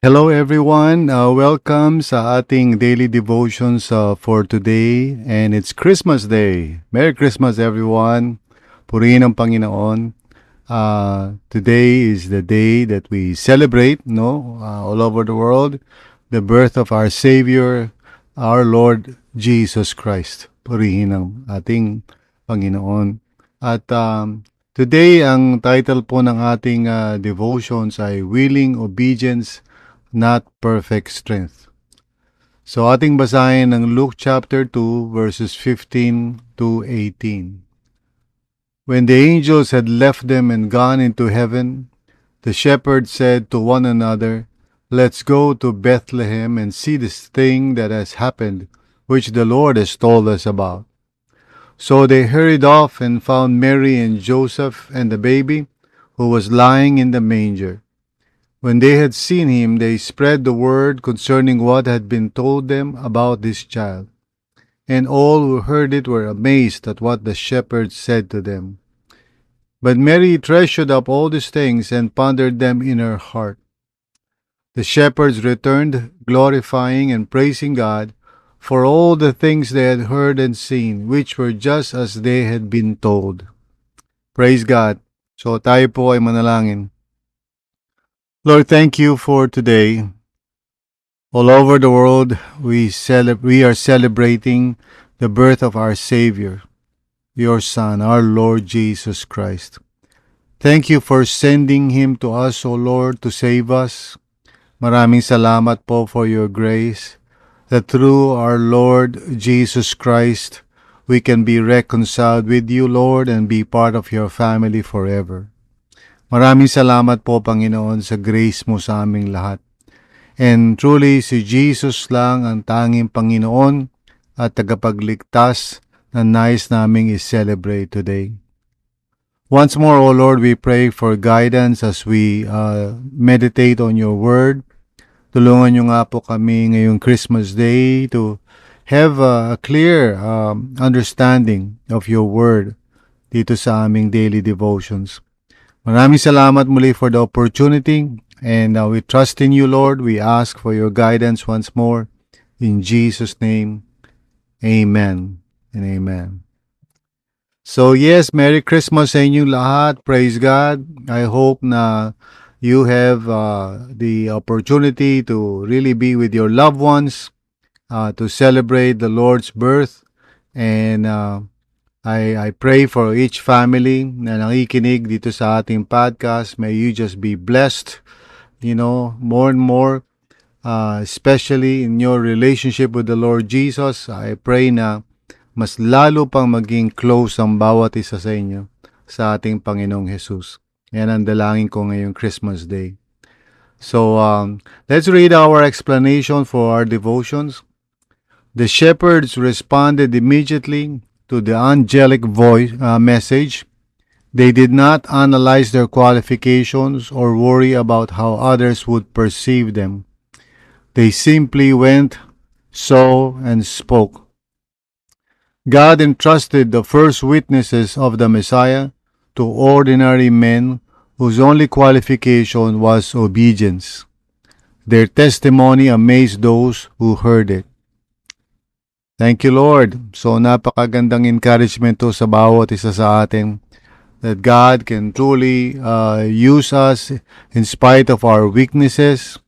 Hello everyone, welcome sa ating daily devotions for today, and it's Christmas Day. Merry Christmas everyone. Purihin ang Panginoon. Today is the day that we celebrate, no, all over the world, the birth of our Savior, our Lord Jesus Christ. Purihin ang ating Panginoon. At today, ang title po ng ating devotions ay Willing Obedience, Not Perfect Strength. So ating basahin ng Luke chapter 2 verses 15 to 18. When the angels had left them and gone into heaven, the shepherds said to one another, "Let's go to Bethlehem and see this thing that has happened, which the Lord has told us about." So they hurried off and found Mary and Joseph and the baby, who was lying in the manger. When they had seen him, they spread the word concerning what had been told them about this child. And all who heard it were amazed at what the shepherds said to them. But Mary treasured up all these things and pondered them in her heart. The shepherds returned, glorifying and praising God for all the things they had heard and seen, which were just as they had been told. Praise God. So tayo po ay manalangin. Lord, thank you for today. All over the world, we are celebrating the birth of our Savior, your Son, our Lord Jesus Christ. Thank you for sending Him to us, O Lord, to save us. Maraming salamat po for your grace, that through our Lord Jesus Christ, we can be reconciled with you, Lord, and be part of your family forever. Maraming salamat po, Panginoon, sa grace mo sa aming lahat. And truly, si Jesus lang ang tanging Panginoon at tagapagligtas na nais naming i-celebrate today. Once more, O Lord, we pray for guidance as we meditate on your word. Tulungan niyo nga po kami ngayong Christmas Day to have a clear understanding of your word dito sa aming daily devotions. Maraming salamat muli for the opportunity. And we trust in you, Lord. We ask for your guidance once more. In Jesus' name, amen and amen. So yes, Merry Christmas sa inyong lahat. Praise God. I hope na you have the opportunity to really be with your loved ones, to celebrate the Lord's birth. And I pray for each family na nakikinig dito sa ating podcast. May you just be blessed, more and more, especially in your relationship with the Lord Jesus. I pray na mas lalo pang maging close ang bawat isa sa inyo sa ating Panginoong Jesus. Yan ang dalangin ko ngayong Christmas Day. So, let's read our explanation for our devotions. The shepherds responded immediately to the angelic message. They did not analyze their qualifications or worry about how others would perceive them. They simply went, saw, and spoke. God entrusted the first witnesses of the Messiah to ordinary men whose only qualification was obedience. Their testimony amazed those who heard it. Thank you, Lord. So napakagandang encouragement to sa bawat isa sa atin, that God can truly use us in spite of our weaknesses.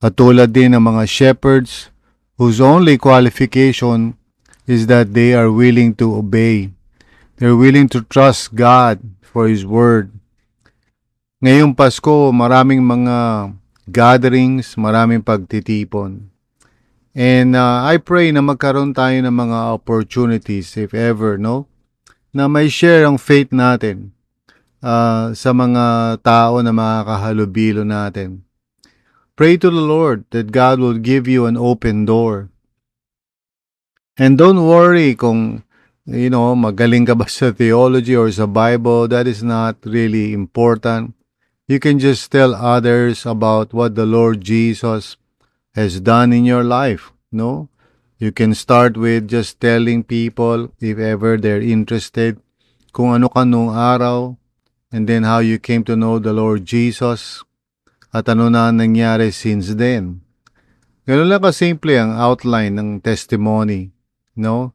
Katulad din ng mga shepherds whose only qualification is that they are willing to obey. They're willing to trust God for His Word. Ngayong Pasko, maraming mga gatherings, maraming pagtitipon. And I pray na magkaroon tayo ng mga opportunities, if ever, na may share ang faith natin sa mga tao na makakahalubilo natin. Pray to the Lord that God will give you an open door. And don't worry kung, magaling ka ba sa theology or sa Bible. That is not really important. You can just tell others about what the Lord Jesus has done in your life, no? You can start with just telling people, if ever they're interested, kung ano ka nung araw, and then how you came to know the Lord Jesus. at ano na nangyari since then. Ganun lang kasimple ang outline ng testimony, no?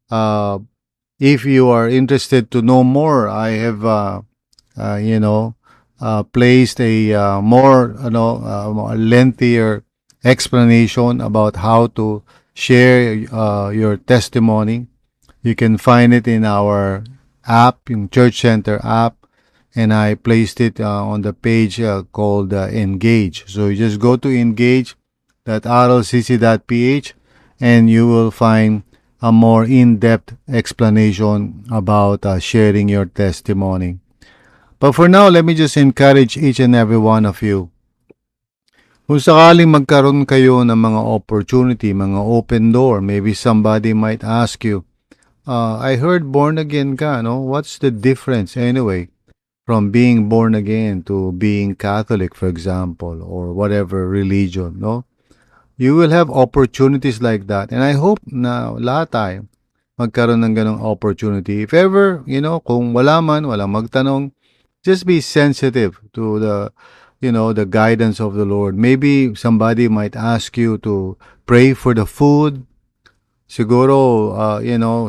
Uh, if you are interested to know more, I have, you know, placed a more lengthier explanation about how to share your testimony. You can find it in our app, in Church Center app, and I placed it on the page called Engage. So you just go to engage.rlcc.ph and you will find a more in-depth explanation about sharing your testimony. But for now, let me just encourage each and every one of you. Kung sakaling magkaroon kayo ng mga opportunity, mga open door, maybe somebody might ask you, I heard born again ka, no? What's the difference anyway from being born again to being Catholic, for example, or whatever religion, no? You will have opportunities like that. And I hope na lahat tayo magkaroon ng ganong opportunity. If ever, kung wala man, walang magtanong, just be sensitive to the guidance of the Lord. Maybe somebody might ask you to pray for the food. Siguro,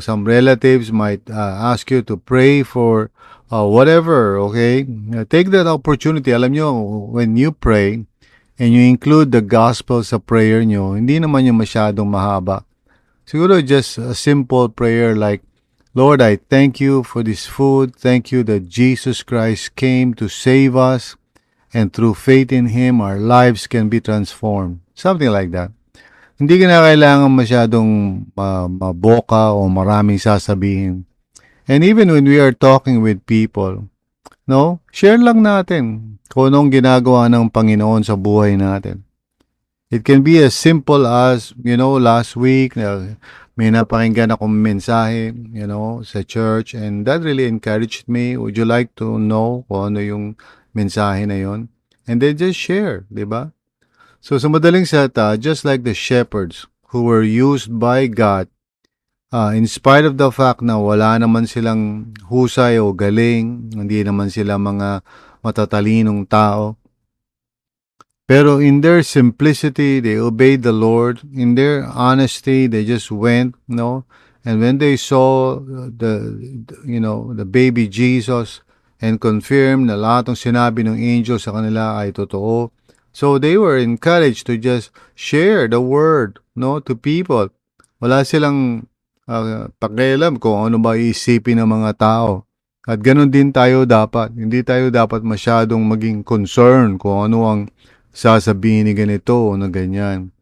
some relatives might ask you to pray for whatever, okay? Take that opportunity. Alam nyo, when you pray and you include the gospel sa prayer nyo, hindi naman yung masyadong mahaba. Siguro just a simple prayer like, Lord, I thank you for this food. Thank you that Jesus Christ came to save us. And through faith in Him, our lives can be transformed. Something like that. Hindi ka na kailangan masyadong maboka o maraming sasabihin. And even when we are talking with people, no, share lang natin kung anong ginagawa ng Panginoon sa buhay natin. It can be as simple as, last week, may napakinggan akong mensahe, sa church, and that really encouraged me. Would you like to know kung ano yung mensahe na yon? And then just share, di ba? So sa madaling salita, just like the shepherds who were used by God, in spite of the fact na wala naman silang husay o galing, hindi naman sila mga matatalinong tao, pero in their simplicity, they obeyed the Lord. In their honesty, they just went, And when they saw the baby Jesus and confirmed na lahat ng sinabi ng angel sa kanila ay totoo, so they were encouraged to just share the word, to people. Wala silang pakialam kung ano ba iisipin ng mga tao. At ganun din tayo dapat. Hindi tayo dapat masyadong maging concerned kung ano ang sasabihin ni ganito o na ganyan.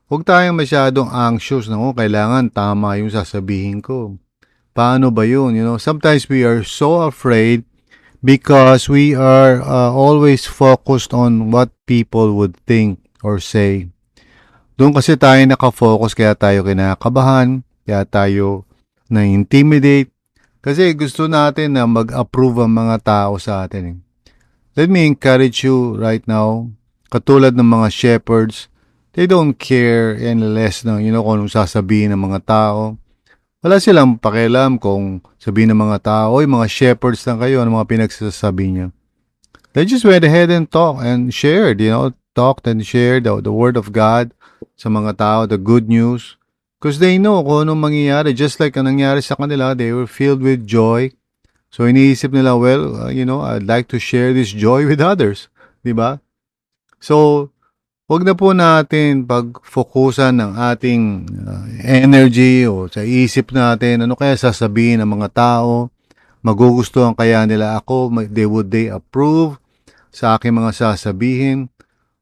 Huwag tayong masyadong anxious na kailangan tama yung sasabihin ko. Paano ba yun? Sometimes we are so afraid because we are always focused on what people would think or say. Doon kasi tayo nakafocus, kaya tayo kinakabahan, kaya tayo na-intimidate, kasi gusto natin na mag-approve ang mga tao sa atin. Let me encourage you right now, katulad ng mga shepherds, they don't care any less kung anong sasabihin ng mga tao. Wala silang pakialam kung sabihin ng mga tao, mga shepherds lang kayo, ano mga pinagsasabi niya. They just went ahead and talked and shared, talked and shared the word of God sa mga tao, the good news. Because they know kung anong mangyayari. Just like ang nangyari sa kanila, they were filled with joy. So iniisip nila, I'd like to share this joy with others. Diba? So, wag na po natin pag-focusan ng ating energy o sa isip natin, ano kaya sasabihin ng mga tao, magugustuhan kaya nila ako, would they approve sa aking mga sasabihin.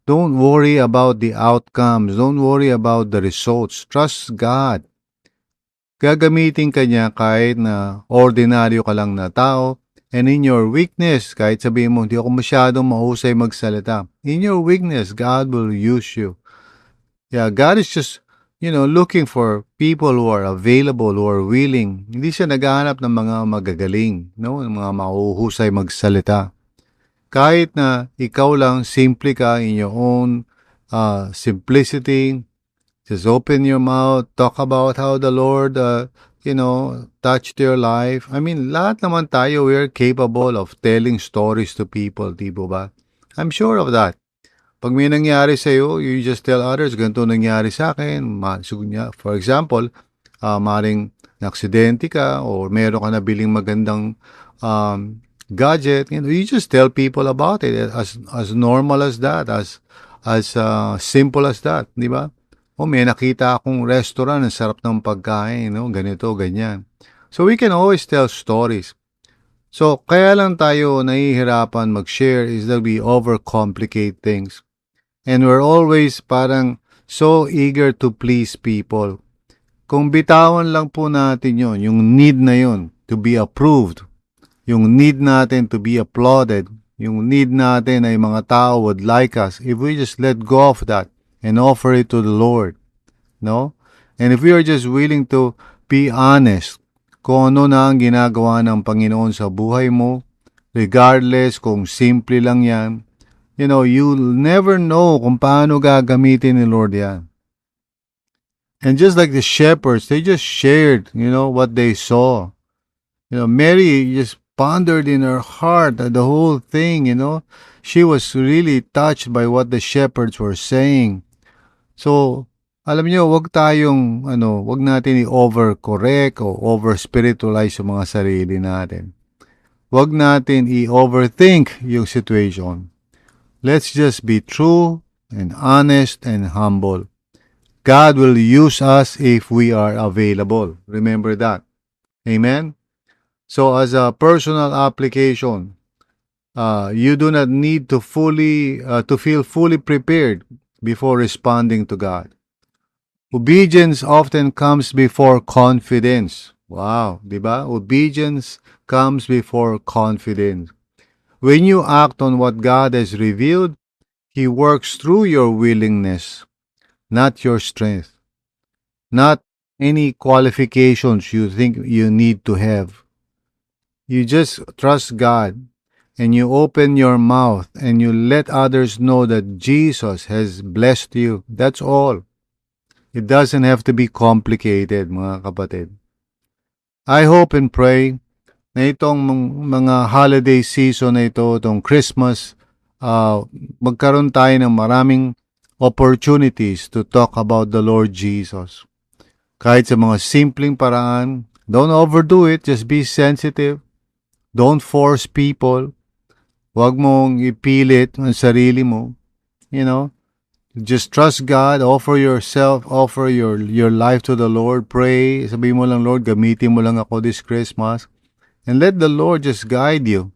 Don't worry about the outcomes. Don't worry about the results. Trust God. Gagamitin ka niya kahit na ordinaryo ka lang na tao. And in your weakness, kahit sabihin mo, hindi ako masyadong mahusay magsalita. In your weakness, God will use you. Yeah, God is just, looking for people who are available, who are willing. Hindi siya naghahanap ng mga magagaling, ng mga mahuhusay magsalita. Kahit na ikaw lang, simple ka in your own simplicity, just open your mouth, talk about how the Lord, touched your life. I mean, lahat naman tayo, we're capable of telling stories to people, di ba? I'm sure of that. Pag may nangyari sa'yo, you just tell others, ganito nangyari sa akin. For example, maring na-aksidente ka or meron ka nabiling magandang gadget, you just tell people about it as normal as that, as simple as that, di ba? O may nakita akong restaurant, ang sarap ng pagkain, ganito, ganyan. So we can always tell stories. So kaya lang tayo nahihirapan mag-share is that we overcomplicate things. And we're always parang so eager to please people. Kung bitawan lang po natin yon, yung need na yon to be approved, yung need natin to be applauded, yung need natin ay mga tao would like us, if we just let go of that and offer it to the Lord, no? And if we are just willing to be honest kung ano na ang ginagawa ng Panginoon sa buhay mo, regardless kung simple lang yan, you'll never know kung paano gagamitin ni Lord yan. And just like the shepherds, they just shared, what they saw. Mary just pondered in her heart the whole thing, She was really touched by what the shepherds were saying. So, alam niyo, wag natin i-overcorrect o over-spiritualize yung mga sarili natin. Wag natin i-overthink yung situation. Let's just be true and honest and humble. God will use us if we are available. Remember that. Amen? So as a personal application, you do not need to feel fully prepared before responding to God. Obedience often comes before confidence. Wow, diba? Obedience comes before confidence. When you act on what God has revealed, He works through your willingness, not your strength, not any qualifications you think you need to have. You just trust God and you open your mouth and you let others know that Jesus has blessed you. That's all. It doesn't have to be complicated, mga kapatid. I hope and pray na itong mga holiday season na ito, itong Christmas, magkaroon tayo ng maraming opportunities to talk about the Lord Jesus. Kahit sa mga simpleng paraan, don't overdo it, just be sensitive. Don't force people. Huwag mong ipilit ang sarili mo. Just trust God, offer your life to the Lord, pray, sabihin mo lang, Lord, gamitin mo lang ako this Christmas, and let the Lord just guide you.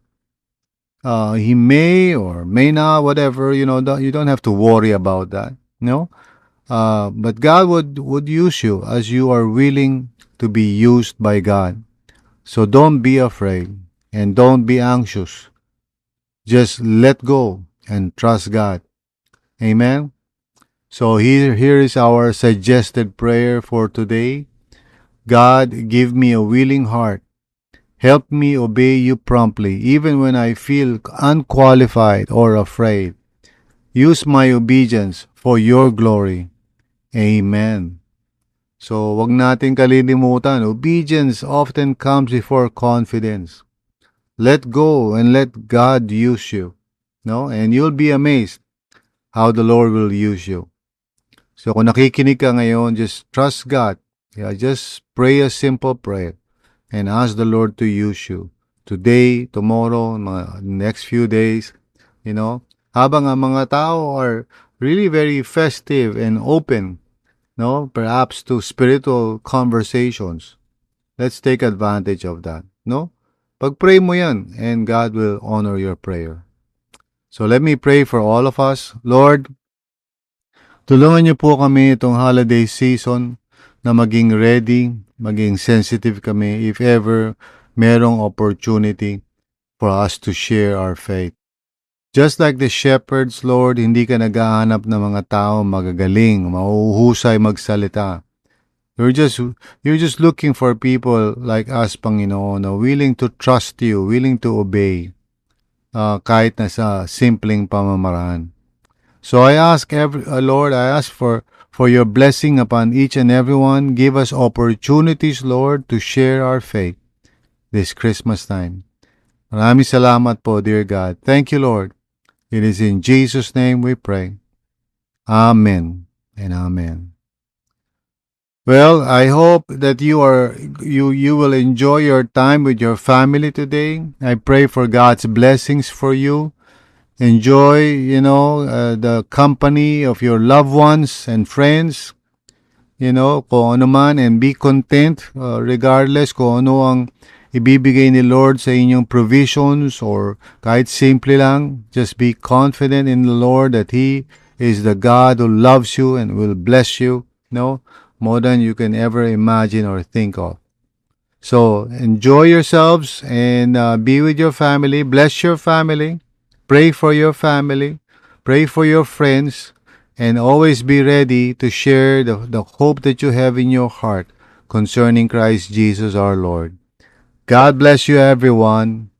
He may or may not, whatever, you don't have to worry about that, but God would use you as you are willing to be used by God. So don't be afraid and don't be anxious. Just let go and trust God. Amen. So here is our suggested prayer for today. God, give me a willing heart. Help me obey you promptly, even when I feel unqualified or afraid. Use my obedience for your glory. Amen. So, wag natin kalilimutan, obedience often comes before confidence. Let go and let God use you. And you'll be amazed how the Lord will use you. So kung nakikinig ka ngayon, just trust God. Just pray a simple prayer and ask the Lord to use you. Today, tomorrow, next few days, habang ang mga tao are really very festive and open, perhaps to spiritual conversations. Let's take advantage of that, Pag-pray mo yan, and God will honor your prayer. So let me pray for all of us. Lord, tulungan niyo po kami itong holiday season na maging ready, maging sensitive kami if ever merong opportunity for us to share our faith. Just like the shepherds, Lord, hindi ka naghahanap ng mga tao magagaling, mahuhusay magsalita. You're just looking for people like us, Panginoon, na willing to trust you, willing to obey, kahit na sa simpleng pamamaraan. So I ask Lord, I ask for your blessing upon each and everyone. Give us opportunities, Lord, to share our faith this Christmas time. Maraming salamat po, dear God. Thank you, Lord. It is in Jesus' name we pray. Amen and amen. Well, I hope that you will enjoy your time with your family today. I pray for God's blessings for you. Enjoy, the company of your loved ones and friends. Kung ano man, and be content regardless kung ano ang ibibigay ni Lord sa inyong provisions or kahit simple lang. Just be confident in the Lord that He is the God who loves you and will bless you, more than you can ever imagine or think of. So enjoy yourselves and be with your family. Bless your family. Pray for your family. Pray for your friends. And always be ready to share the hope that you have in your heart concerning Christ Jesus our Lord. God bless you, everyone.